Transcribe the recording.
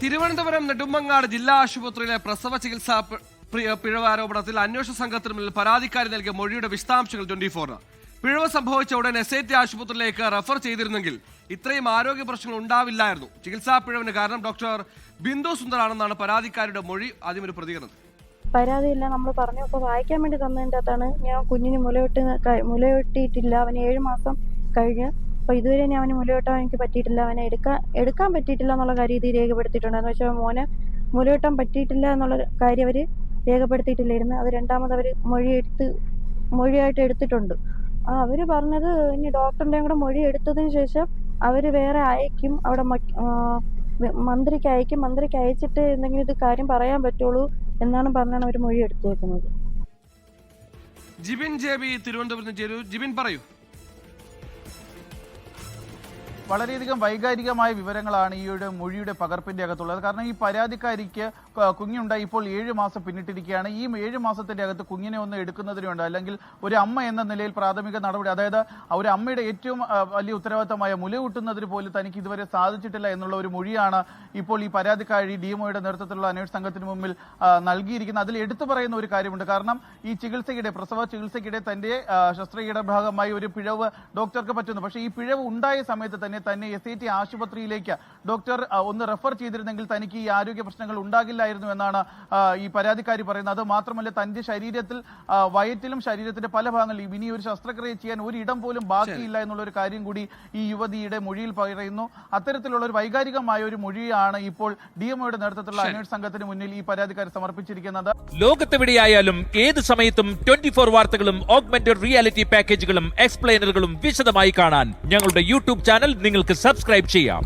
തിരുവനന്തപുരം നെടുമങ്ങാട് ജില്ലാ ആശുപത്രിയിലെ പ്രസവ ചികിത്സാ പിഴവ് ആരോപണത്തിൽ അന്വേഷണ സംഘത്തിന് മുന്നിൽ പരാതിക്കാരി നൽകിയ മൊഴിയുടെ വിശദാംശങ്ങൾ 24. പിഴവ് സംഭവിച്ച ഉടൻ SAT ആശുപത്രിയിലേക്ക് റഫർ ചെയ്തിരുന്നെങ്കിൽ ഇത്രയും ആരോഗ്യ പ്രശ്നങ്ങൾ ഉണ്ടാവില്ലായിരുന്നു. ചികിത്സാ പിഴവിന് കാരണം ഡോക്ടർ ബിന്ദു സുന്ദറാണെന്നാണ് പരാതിക്കാരിയുടെ മൊഴി. ആദ്യം ഒരു പ്രതികരണം. പരാതിയില്ല, നമ്മൾ പറഞ്ഞു. അപ്പോൾ വായിക്കാൻ വേണ്ടി തന്നതിൻ്റെ അകത്താണ് ഞാൻ കുഞ്ഞിന് മുലയൂട്ടിയിട്ടില്ല. അവന് 7 മാസം കഴിഞ്ഞ്. അപ്പോൾ ഇതുവരെ ഞാൻ അവന് മുലയൂട്ടാൻ എനിക്ക് പറ്റിയിട്ടില്ല, അവനെ എടുക്കാൻ പറ്റിയിട്ടില്ല എന്നുള്ള കാര്യം ഇത് രേഖപ്പെടുത്തിയിട്ടുണ്ടായിരുന്നു. പക്ഷേ മോനെ മുലയൂട്ടാൻ പറ്റിയിട്ടില്ല എന്നുള്ള കാര്യം അവർ രേഖപ്പെടുത്തിയിട്ടില്ലായിരുന്നു. അത് രണ്ടാമത് അവർ മൊഴിയായിട്ട് എടുത്തിട്ടുണ്ട്. അവർ പറഞ്ഞത് ഇനി ഡോക്ടറിൻ്റെയും കൂടെ മൊഴി എടുത്തതിന് ശേഷം അവർ വേറെ അയക്കും, അവിടെ മന്ത്രിക്ക് അയക്കും. മന്ത്രിക്ക് അയച്ചിട്ട് എന്തെങ്കിലും ഇത് കാര്യം പറയാൻ പറ്റുള്ളൂ എന്നാണ് പറഞ്ഞാണ് അവർ മൊഴി എടുത്തേക്കുന്നത്. ജിബിൻ JB തിരുവനന്തപുരത്ത് ചേരൂ. ജിബിൻ പറയൂ. വളരെയധികം വൈകാരികമായ വിവരങ്ങളാണ് ഈ ഒരു മൊഴിയുടെ പകർപ്പിന്റെ അകത്തുള്ളത്. കാരണം ഈ പരാതിക്കാരിക്ക് കുഞ്ഞുണ്ടായി ഇപ്പോൾ 7 മാസം പിന്നിട്ടിരിക്കുകയാണ്. ഈ 7 മാസത്തിന്റെ അകത്ത് കുഞ്ഞിനെ ഒന്ന് എടുക്കുന്നതിനുണ്ട്, അല്ലെങ്കിൽ ഒരു അമ്മ എന്ന നിലയിൽ പ്രാഥമിക നടപടി, അതായത് ഒരു അമ്മയുടെ ഏറ്റവും വലിയ ഉത്തരവാദിത്തമായ മുലയൂട്ടുന്നതിന് പോലും തനിക്ക് ഇതുവരെ സാധിച്ചിട്ടില്ല എന്നുള്ള ഒരു മൊഴിയാണ് ഇപ്പോൾ ഈ പരാതിക്കാരി DMOയുടെ നേതൃത്വത്തിലുള്ള അന്വേഷണ സംഘത്തിന് മുമ്പിൽ നൽകിയിരിക്കുന്നത്. അതിൽ എടുത്തു പറയുന്ന ഒരു കാര്യമുണ്ട്. കാരണം ഈ പ്രസവ ചികിത്സയ്ക്കിടെ തന്റെ ശസ്ത്രക്രിയയുടെ ഭാഗമായി ഒരു പിഴവ് ഡോക്ടർക്ക് പറ്റുന്നു. പക്ഷേ ഈ പിഴവ് ഉണ്ടായ സമയത്ത് തന്നെ SAT ആശുപത്രിയിലേക്ക് ഡോക്ടർ ഒന്ന് റെഫർ ചെയ്തിരുന്നെങ്കിൽ തനിക്ക് ഈ ആരോഗ്യ പ്രശ്നങ്ങൾ ഉണ്ടാകില്ലായിരുന്നു എന്നാണ് ഈ പരാതിക്കാരി പറയുന്നത്. അത് മാത്രമല്ല, തന്റെ ശരീരത്തിൽ വയറ്റിലും ശരീരത്തിന്റെ പല ഭാഗങ്ങളിലും ഇനി ഒരു ശസ്ത്രക്രിയ ചെയ്യാൻ ഒരിടം പോലും ബാക്കിയില്ല എന്നുള്ള ഒരു കാര്യം കൂടി ഈ യുവതിയുടെ മൊഴിയിൽ പറയുന്നു. അത്തരത്തിലുള്ള ഒരു വൈകാരികമായ ഒരു മൊഴിയാണ് ഇപ്പോൾ DMOയുടെ നേതൃത്വത്തിലുള്ള അന്വേഷണ സംഘത്തിന് മുന്നിൽ ഈ പരാതിക്കാരി സമർപ്പിച്ചിരിക്കുന്നത്. ലോകത്തെവിടെയായാലും ഏത് സമയത്തും 24 വാർത്തകളും ഓഗ്മെന്റഡ് റിയാലിറ്റി പാക്കേജുകളും എക്സ്പ്ലെയിനറുകളും വിശദമായി കാണാൻ ഞങ്ങളുടെ YouTube ചാനൽ നിങ്ങൾക്ക് സബ്സ്ക്രൈബ് ചെയ്യാം.